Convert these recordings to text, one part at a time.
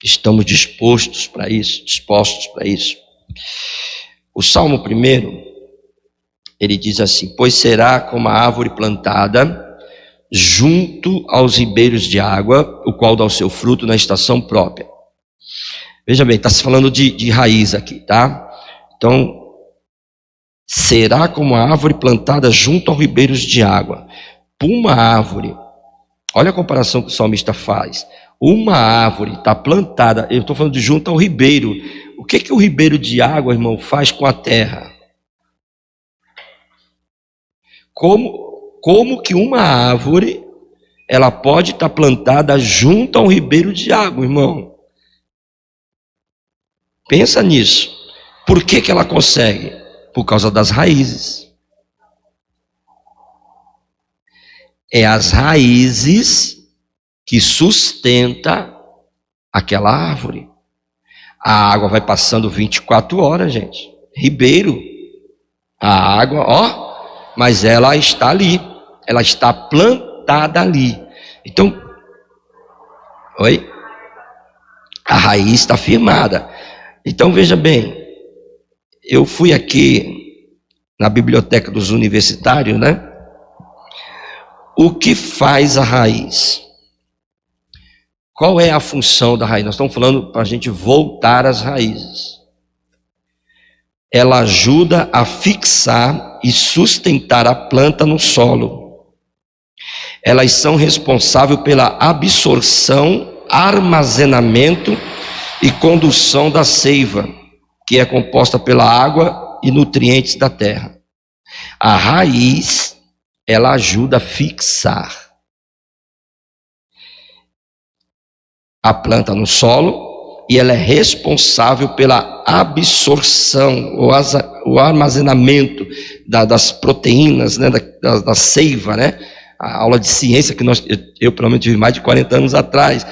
Estamos dispostos para isso. O Salmo 1, ele diz assim: pois será como a árvore plantada junto aos ribeiros de água, o qual dá o seu fruto na estação própria. Veja bem, está se falando de raiz aqui, tá? Então, será como a árvore plantada junto aos ribeiros de água. Uma árvore, olha a comparação que o salmista faz. Uma árvore está plantada, eu estou falando de junto ao ribeiro. O que o ribeiro de água, irmão, faz com a terra? Como que uma árvore, ela pode estar plantada junto ao ribeiro de água, irmão? Pensa nisso. Por que ela consegue? Por causa das raízes. É as raízes que sustenta aquela árvore. A água vai passando 24 horas, gente. Ribeiro. A água, mas ela está ali. Ela está plantada ali. Então, oi? A raiz está firmada. Então, veja bem, eu fui aqui na biblioteca dos universitários, né? O que faz a raiz? Qual é a função da raiz? Nós estamos falando para a gente voltar às raízes. Ela ajuda a fixar e sustentar a planta no solo. Elas são responsáveis pela absorção, armazenamento e condução da seiva, que é composta pela água e nutrientes da terra. A raiz, ela ajuda a fixar a planta no solo e ela é responsável pela absorção, o armazenamento das proteínas, né, da seiva, né? A aula de ciência que eu pelo menos tive mais de 40 anos atrás.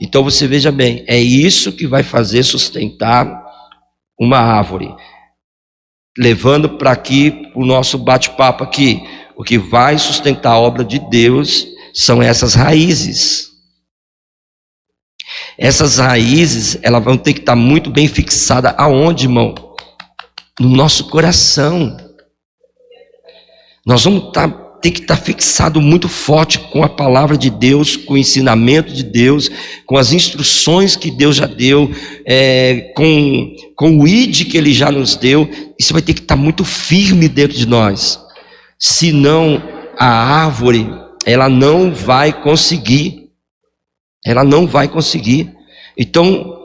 Então você veja bem, é isso que vai fazer sustentar uma árvore. Levando para aqui o nosso bate-papo aqui, o que vai sustentar a obra de Deus são essas raízes. Essas raízes, elas vão ter que estar muito bem fixadas aonde, irmão? No nosso coração. Nós vamos ter que estar fixado muito forte com a palavra de Deus, com o ensinamento de Deus, com as instruções que Deus já deu, com o ID que Ele já nos deu. Isso vai ter que estar muito firme dentro de nós. Senão a árvore, ela não vai conseguir. Ela não vai conseguir. Então,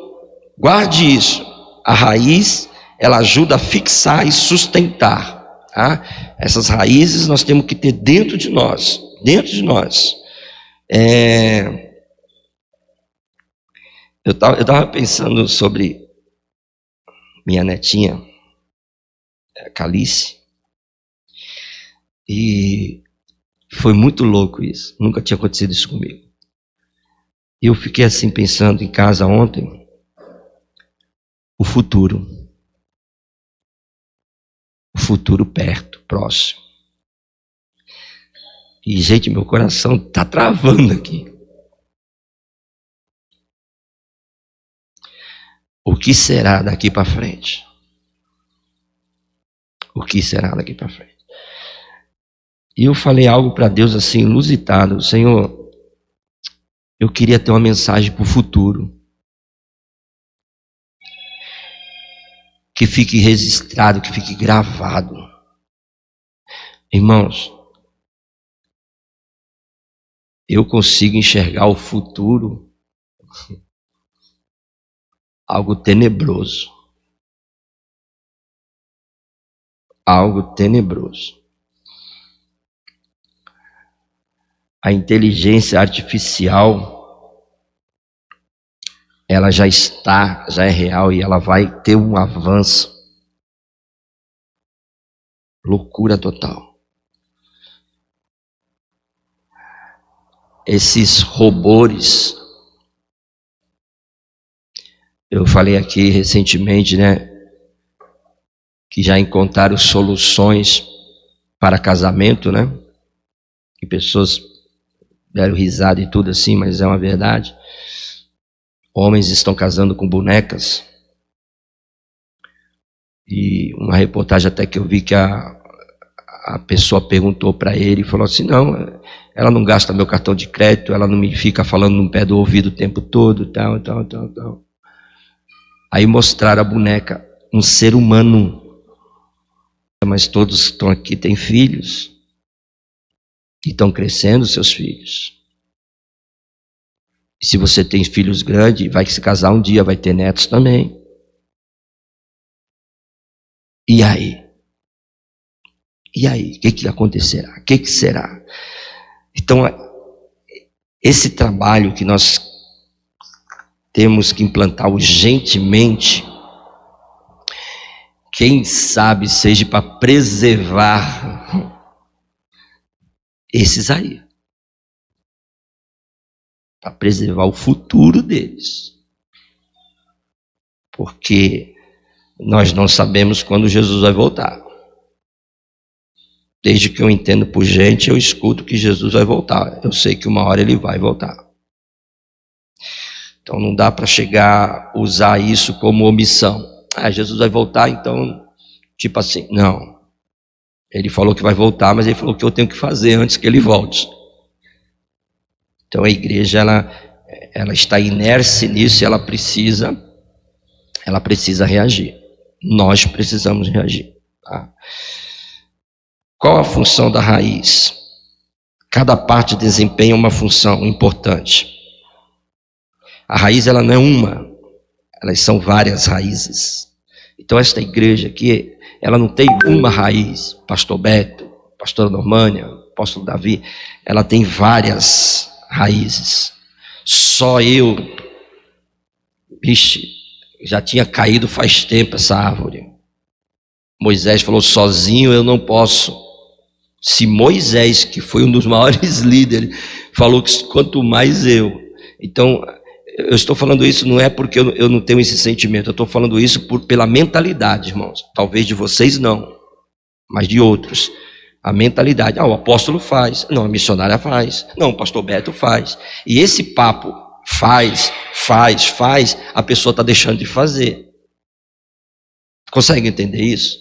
guarde isso. A raiz, ela ajuda a fixar e sustentar. Tá? Essas raízes nós temos que ter dentro de nós. Dentro de nós. Eu estava pensando sobre minha netinha, Calice. E foi muito louco isso. Nunca tinha acontecido isso comigo. Eu fiquei assim pensando em casa ontem, o futuro perto, próximo. E gente, meu coração está travando aqui. O que será daqui para frente? O que será daqui para frente? E eu falei algo para Deus assim, inusitado. Senhor, eu queria ter uma mensagem para o futuro. Que fique registrado, que fique gravado. Irmãos, eu consigo enxergar o futuro algo tenebroso. Algo tenebroso. A inteligência artificial, ela já é real e ela vai ter um avanço. Loucura total. Esses robôs, eu falei aqui recentemente, né, que já encontraram soluções para casamento, né, que pessoas deram risada e tudo assim, mas é uma verdade. Homens estão casando com bonecas. E uma reportagem até que eu vi que a pessoa perguntou para ele e falou assim, não, ela não gasta meu cartão de crédito, ela não me fica falando no pé do ouvido o tempo todo, tal. Aí mostraram a boneca, um ser humano. Mas todos que estão aqui têm filhos. E estão crescendo seus filhos. E se você tem filhos grandes, vai se casar um dia, vai ter netos também. E aí? E aí? O que acontecerá? O que será? Então, esse trabalho que nós temos que implantar urgentemente, quem sabe seja para preservar esses aí. Para preservar o futuro deles. Porque nós não sabemos quando Jesus vai voltar. Desde que eu entendo por gente, eu escuto que Jesus vai voltar. Eu sei que uma hora ele vai voltar. Então não dá para chegar a usar isso como omissão. Jesus vai voltar, então, tipo assim, não. Ele falou que vai voltar, mas ele falou que eu tenho que fazer antes que ele volte. Então a igreja, ela está inércia nisso e ela precisa reagir. Nós precisamos reagir. Tá? Qual a função da raiz? Cada parte desempenha uma função importante. A raiz, ela não é uma, elas são várias raízes. Então esta igreja aqui, ela não tem uma raiz, pastor Beto, pastora Normânia, apóstolo Davi, ela tem várias raízes. Só eu, já tinha caído faz tempo essa árvore. Moisés falou, sozinho eu não posso. Se Moisés, que foi um dos maiores líderes, falou que quanto mais eu. Então, eu estou falando isso não é porque eu não tenho esse sentimento, eu estou falando isso pela mentalidade, irmãos. Talvez de vocês não, mas de outros. A mentalidade, o apóstolo faz, não, a missionária faz, não, o pastor Beto faz. E esse papo, faz, a pessoa está deixando de fazer. Consegue entender isso?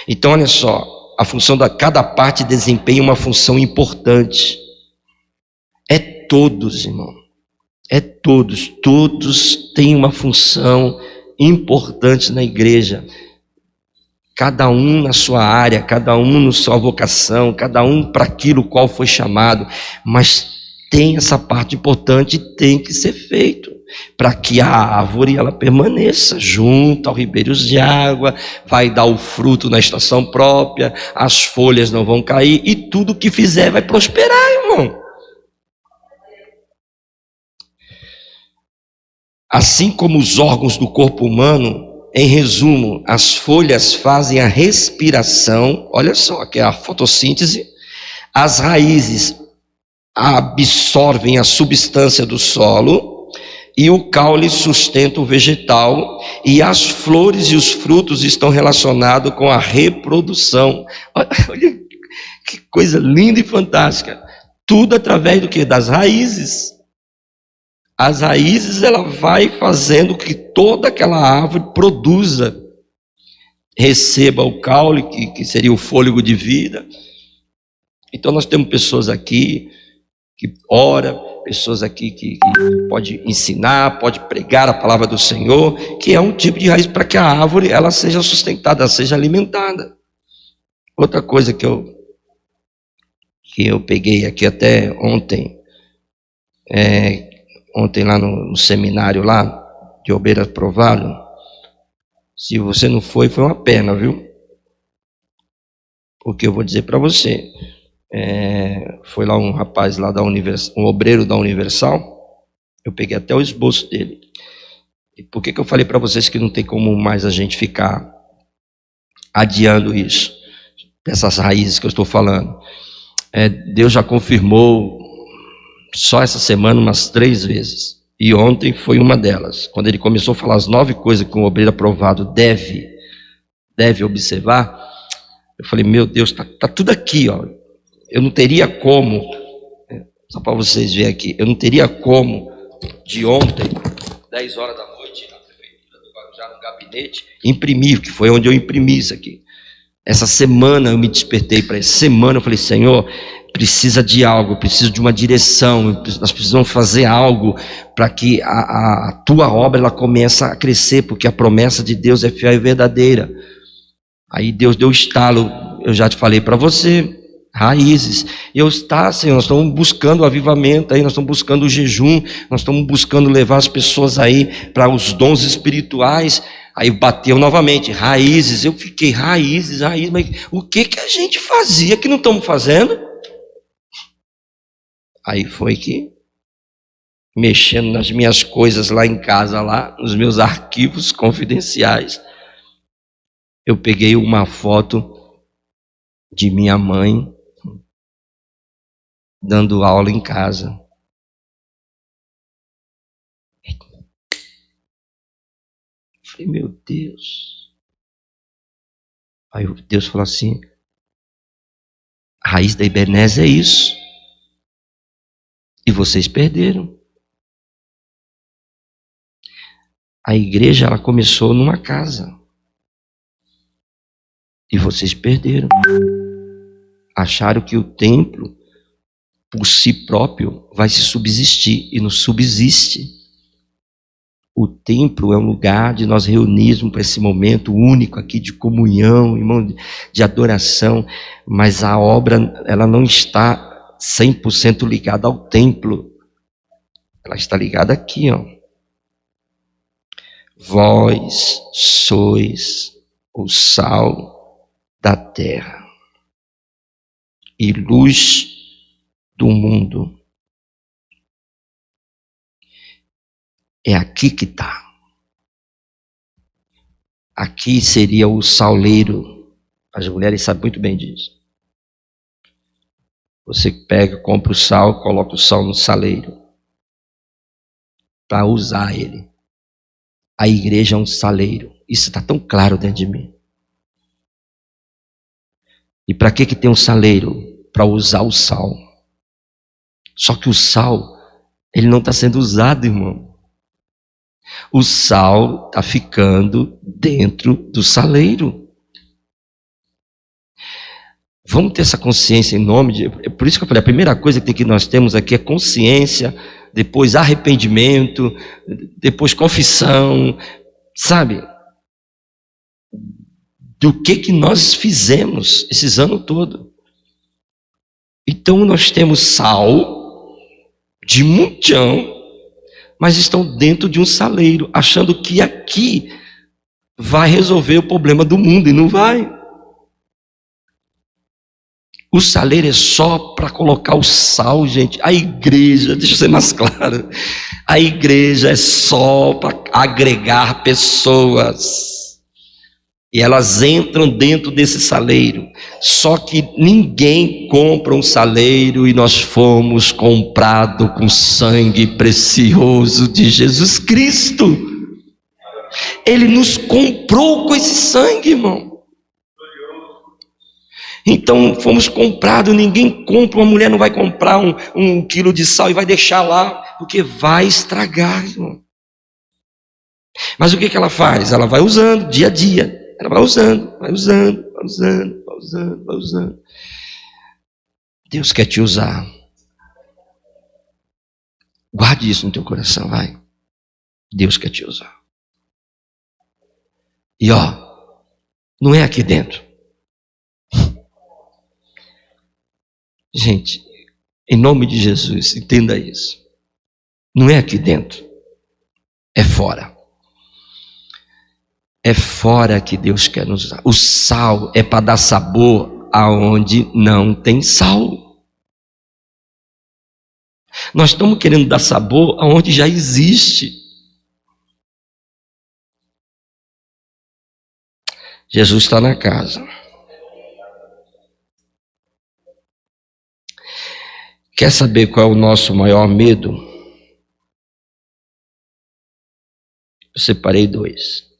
Então, olha só, a função da cada parte desempenha uma função importante. É todos, irmão. É todos. Todos têm uma função importante na igreja. Cada um na sua área, cada um na sua vocação, cada um para aquilo qual foi chamado. Mas tem essa parte importante e tem que ser feito. Para que a árvore ela permaneça junto aos ribeiros de água, vai dar o fruto na estação própria, as folhas não vão cair e tudo que fizer vai prosperar, irmão. Assim como os órgãos do corpo humano, em resumo, as folhas fazem a respiração, olha só, que é a fotossíntese, as raízes absorvem a substância do solo, e o caule sustenta o vegetal, e as flores e os frutos estão relacionados com a reprodução. Olha que coisa linda e fantástica. Tudo através do que? Das raízes. As raízes, ela vai fazendo que toda aquela árvore produza, receba o caule, que seria o fôlego de vida. Então nós temos pessoas aqui que oram, pessoas aqui que pode ensinar, pode pregar a palavra do Senhor, que é um tipo de raiz para que a árvore ela seja sustentada, seja alimentada. Outra coisa que eu peguei aqui até ontem, ontem lá no seminário lá, de Obeira Provável, se você não foi uma pena, viu? Porque eu vou dizer para você, foi lá um rapaz lá um obreiro da Universal, eu peguei até o esboço dele. E por que eu falei para vocês que não tem como mais a gente ficar adiando isso, dessas raízes que eu estou falando? Deus já confirmou só essa semana umas 3 vezes, e ontem foi uma delas, quando ele começou a falar as 9 coisas que um obreiro aprovado deve observar. Eu falei, meu Deus, tá tudo aqui, ó. Eu não teria como, só para vocês verem aqui, eu não teria como de ontem 10 horas da noite, na prefeitura do Guarujá, no gabinete, imprimi, que foi onde eu imprimi isso aqui. Essa semana eu me despertei para essa semana, eu falei, Senhor, precisa de algo, preciso de uma direção, nós precisamos fazer algo para que a tua obra ela comece a crescer, porque a promessa de Deus é fiel e verdadeira. Aí Deus deu o estalo, eu já te falei para você, raízes. Senhor, nós estamos buscando o avivamento aí, nós estamos buscando o jejum, nós estamos buscando levar as pessoas aí para os dons espirituais. Aí bateu novamente, raízes. Eu fiquei, raízes, mas o que a gente fazia que não estamos fazendo? Aí foi que, mexendo nas minhas coisas lá em casa, lá nos meus arquivos confidenciais, eu peguei uma foto de minha mãe dando aula em casa. Falei, meu Deus. Aí Deus falou assim, a raiz da Ebenezer é isso. E vocês perderam. A igreja ela começou numa casa. E vocês perderam. Acharam que o templo, por si próprio, vai se subsistir. E não subsiste. O templo é um lugar de nós reunirmos para esse momento único aqui de comunhão, irmão, de adoração, mas a obra ela não está 100% ligada ao templo. Ela está ligada aqui, ó. Vós sois o sal da terra e luz do mundo. É aqui que está. Aqui seria o sauleiro. As mulheres sabem muito bem disso. Você pega, compra o sal, coloca o sal no saleiro para usar ele. A igreja é um saleiro. Isso está tão claro dentro de mim. E para que tem um saleiro? Para usar o sal. Só que o sal, ele não está sendo usado, irmão. O sal está ficando dentro do saleiro. Vamos ter essa consciência em nome de... É por isso que eu falei, a primeira coisa que nós temos aqui é consciência, depois arrependimento, depois confissão, sabe? Do que nós fizemos esses anos todos. Então nós temos sal de montão, mas estão dentro de um saleiro, achando que aqui vai resolver o problema do mundo, e não vai. O saleiro é só para colocar o sal, gente. A igreja, deixa eu ser mais claro, a igreja é só para agregar pessoas. E elas entram dentro desse saleiro. Só que ninguém compra um saleiro e nós fomos comprados com sangue precioso de Jesus Cristo. Ele nos comprou com esse sangue, irmão. Então fomos comprados, ninguém compra, uma mulher não vai comprar um quilo de sal e vai deixar lá, porque vai estragar, irmão. Mas o que ela faz? Ela vai usando dia a dia. Ela vai usando. Deus quer te usar. Guarde isso no teu coração, vai. Deus quer te usar. E não é aqui dentro. Gente, em nome de Jesus, entenda isso. Não é aqui dentro. É fora. É fora que Deus quer nos usar. O sal é para dar sabor aonde não tem sal. Nós estamos querendo dar sabor aonde já existe. Jesus está na casa. Quer saber qual é o nosso maior medo? Eu separei 2.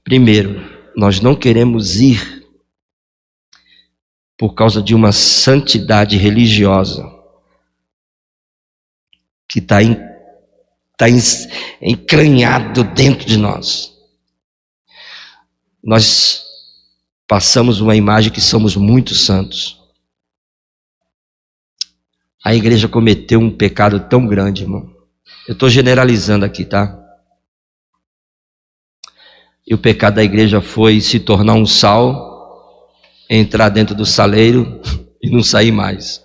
Primeiro, nós não queremos ir por causa de uma santidade religiosa que está está encranhado dentro de nós. Nós passamos uma imagem que somos muito santos. A igreja cometeu um pecado tão grande, irmão. Eu estou generalizando aqui, tá? E o pecado da igreja foi se tornar um sal, entrar dentro do saleiro e não sair mais.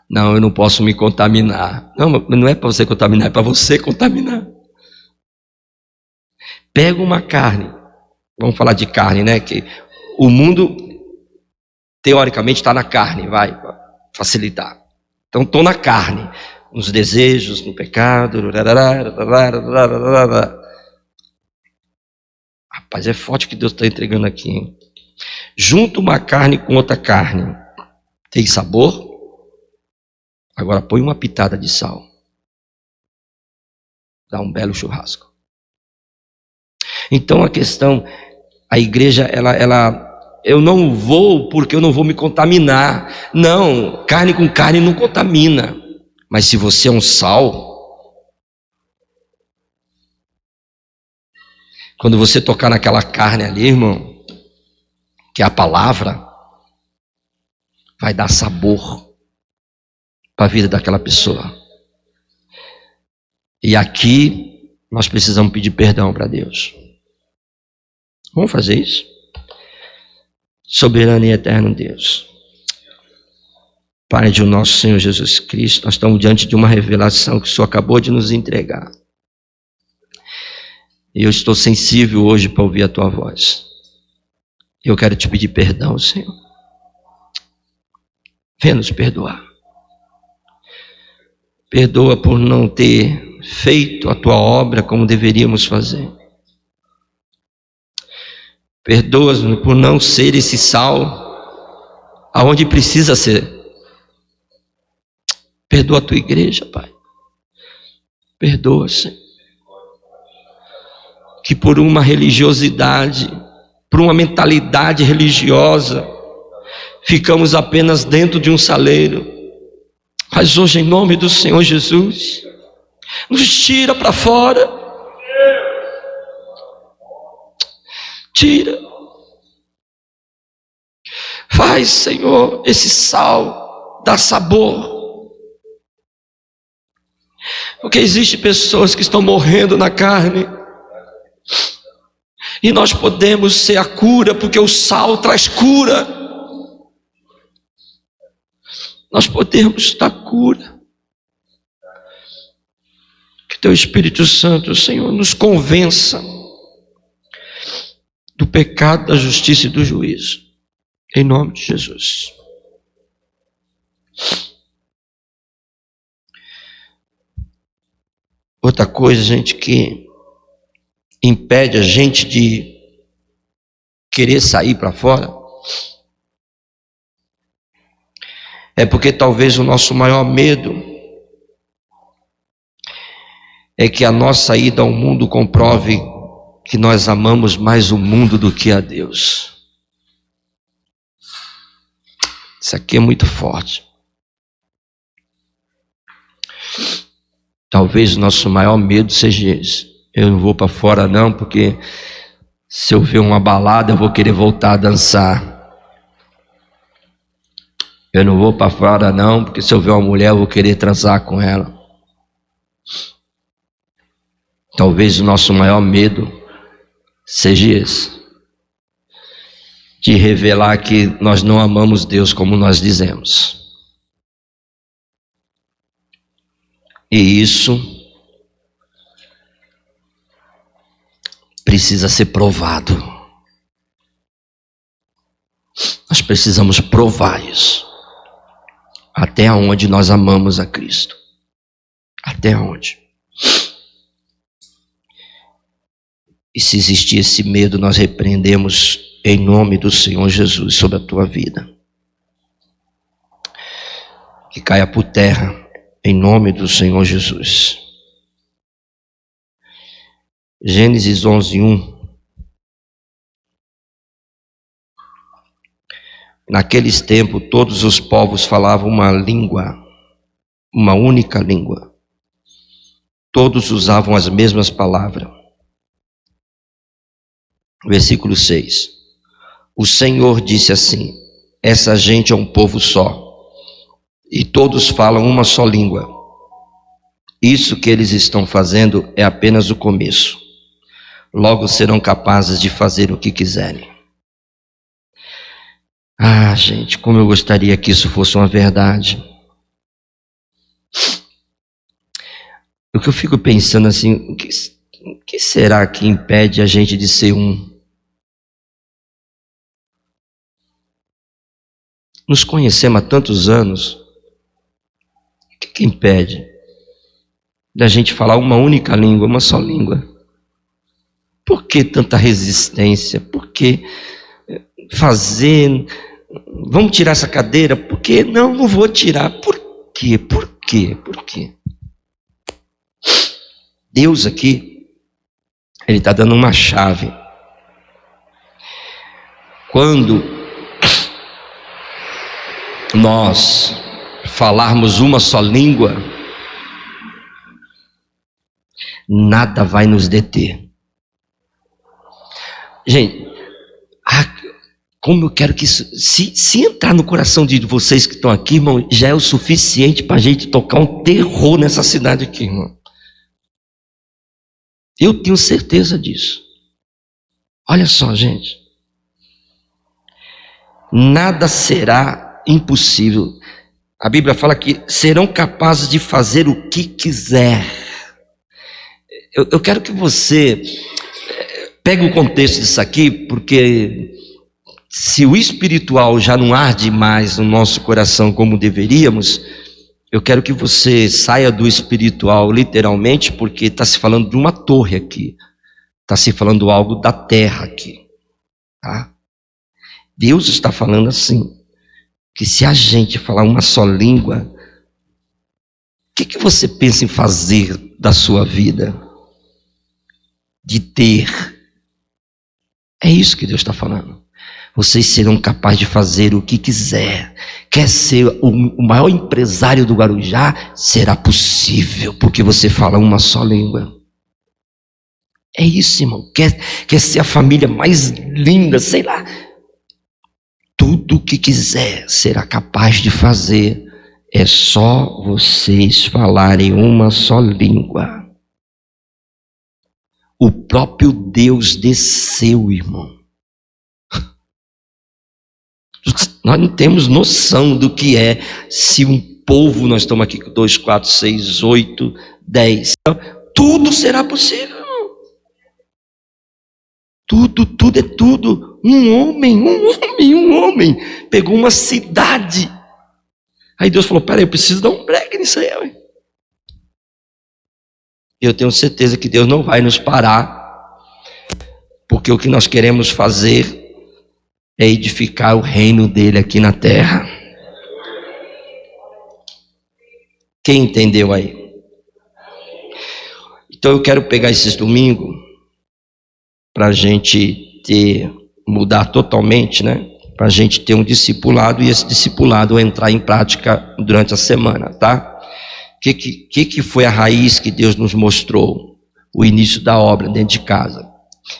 Não, eu não posso me contaminar. Não é para você contaminar, é para você contaminar. Pega uma carne. Vamos falar de carne, né? Que o mundo, teoricamente, está na carne, vai, para facilitar. Então, estou na carne, nos desejos, no pecado. Rapaz, é forte o que Deus está entregando aqui, hein? Junta uma carne com outra carne. Tem sabor? Agora põe uma pitada de sal. Dá um belo churrasco. Então a questão, a igreja, eu não vou porque eu não vou me contaminar. Não, carne com carne não contamina. Mas se você é um sal, quando você tocar naquela carne ali, irmão, que é a palavra, vai dar sabor para a vida daquela pessoa. E aqui nós precisamos pedir perdão para Deus. Vamos fazer isso? Soberano e eterno Deus, Pai de nosso Senhor Jesus Cristo, nós estamos diante de uma revelação que o Senhor acabou de nos entregar. E eu estou sensível hoje para ouvir a Tua voz. Eu quero te pedir perdão, Senhor. Venha nos perdoar. Perdoa por não ter feito a Tua obra como deveríamos fazer. Perdoa-nos por não ser esse sal aonde precisa ser. Perdoa a Tua igreja, Pai. Perdoa, Senhor. Que por uma religiosidade, por uma mentalidade religiosa, ficamos apenas dentro de um saleiro. Mas hoje, em nome do Senhor Jesus, nos tira para fora. Tira. Faz, Senhor, esse sal dar sabor. Porque existem pessoas que estão morrendo na carne. E nós podemos ser a cura, porque o sal traz cura. Nós podemos dar cura. Que Teu Espírito Santo, Senhor, nos convença do pecado, da justiça e do juízo. Em nome de Jesus. Outra coisa, gente, que impede a gente de querer sair para fora, é porque talvez o nosso maior medo é que a nossa ida ao mundo comprove que nós amamos mais o mundo do que a Deus. Isso aqui é muito forte. Talvez o nosso maior medo seja esse. Eu não vou para fora não, porque se eu ver uma balada eu vou querer voltar a dançar. Eu não vou para fora não, porque se eu ver uma mulher eu vou querer transar com ela. Talvez o nosso maior medo seja esse, de revelar que nós não amamos Deus como nós dizemos. E isso precisa ser provado. Nós precisamos provar isso. Até onde nós amamos a Cristo. Até onde. E se existir esse medo, nós repreendemos em nome do Senhor Jesus sobre a tua vida. Que caia por terra em nome do Senhor Jesus. Gênesis 11:1. Naqueles tempos, todos os povos falavam uma língua, uma única língua. Todos usavam as mesmas palavras. Versículo 6. O Senhor disse assim: essa gente é um povo só, e todos falam uma só língua. Isso que eles estão fazendo é apenas o começo. Logo serão capazes de fazer o que quiserem. Ah, gente, como eu gostaria que isso fosse uma verdade. O que eu fico pensando assim, o que será que impede a gente de ser um? Nos conhecemos há tantos anos. O que impede da gente falar uma única língua, uma só língua? Por que tanta resistência? Por que fazer? Vamos tirar essa cadeira? Por que não vou tirar? Por quê? Por quê? Por quê? Deus aqui, Ele está dando uma chave. Quando nós falarmos uma só língua, nada vai nos deter. Gente, como eu quero que isso, se entrar no coração de vocês que estão aqui, irmão, já é o suficiente para a gente tocar um terror nessa cidade aqui, irmão. Eu tenho certeza disso. Olha só, gente. Nada será impossível. A Bíblia fala que serão capazes de fazer o que quiser. Eu quero que você pegue o contexto disso aqui, porque se o espiritual já não arde mais no nosso coração como deveríamos, eu quero que você saia do espiritual literalmente, porque está se falando de uma torre aqui. Está se falando algo da terra aqui. Tá? Deus está falando assim, que se a gente falar uma só língua, o que você pensa em fazer da sua vida? De ter. É isso que Deus está falando. Vocês serão capazes de fazer o que quiser. Quer ser o maior empresário do Guarujá? Será possível, porque você fala uma só língua. É isso, irmão. Quer ser a família mais linda, sei lá. Tudo o que quiser será capaz de fazer. É só vocês falarem uma só língua. O próprio Deus desceu, irmão. Nós não temos noção do que é se um povo, nós estamos aqui com 2, 4, 6, 8, 10. Tudo será possível. Tudo é tudo. Um homem pegou uma cidade. Aí Deus falou: peraí, eu preciso dar um break nisso aí. Ué. Eu tenho certeza que Deus não vai nos parar, porque o que nós queremos fazer é edificar o reino dele aqui na terra. Quem entendeu aí? Então eu quero pegar esses domingos para a gente mudar totalmente, né? Para a gente ter um discipulado e esse discipulado entrar em prática durante a semana, tá? O que foi a raiz que Deus nos mostrou? O início da obra dentro de casa.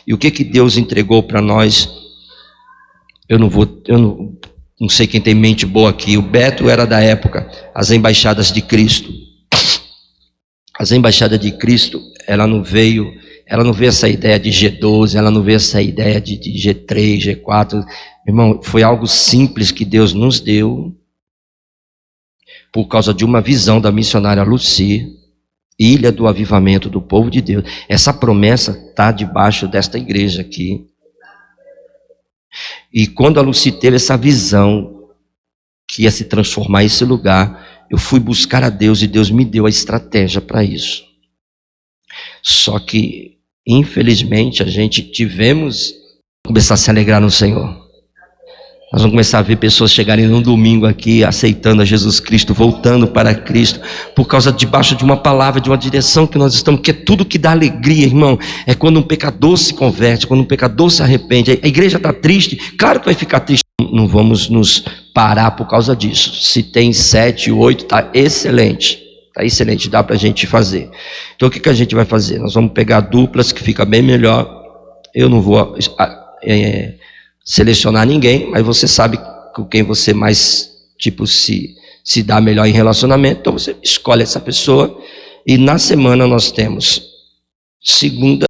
E o que Deus entregou para nós? Eu não sei quem tem mente boa aqui. O Beto era da época, as embaixadas de Cristo. As embaixadas de Cristo, ela não veio essa ideia de G12, ela não veio essa ideia de G3, G4. Irmão, foi algo simples que Deus nos deu, por causa de uma visão da missionária Lucy, ilha do avivamento do povo de Deus. Essa promessa está debaixo desta igreja aqui. E quando a Lucy teve essa visão, que ia se transformar esse lugar, eu fui buscar a Deus e Deus me deu a estratégia para isso. Só que, infelizmente, a gente tivemos começar a se alegrar no Senhor. Nós vamos começar a ver pessoas chegarem num domingo aqui, aceitando a Jesus Cristo, voltando para Cristo, por causa debaixo de uma palavra, de uma direção que nós estamos, que é tudo que dá alegria, irmão. É quando um pecador se converte, quando um pecador se arrepende. A igreja está triste, claro que vai ficar triste. Não vamos nos parar por causa disso. Se tem 7, 8, está excelente. Tá excelente, dá para a gente fazer. Então o que a gente vai fazer? Nós vamos pegar duplas, que fica bem melhor. Eu não vou selecionar ninguém, mas você sabe com quem você mais, tipo, se dá melhor em relacionamento. Então você escolhe essa pessoa. E na semana nós temos segunda,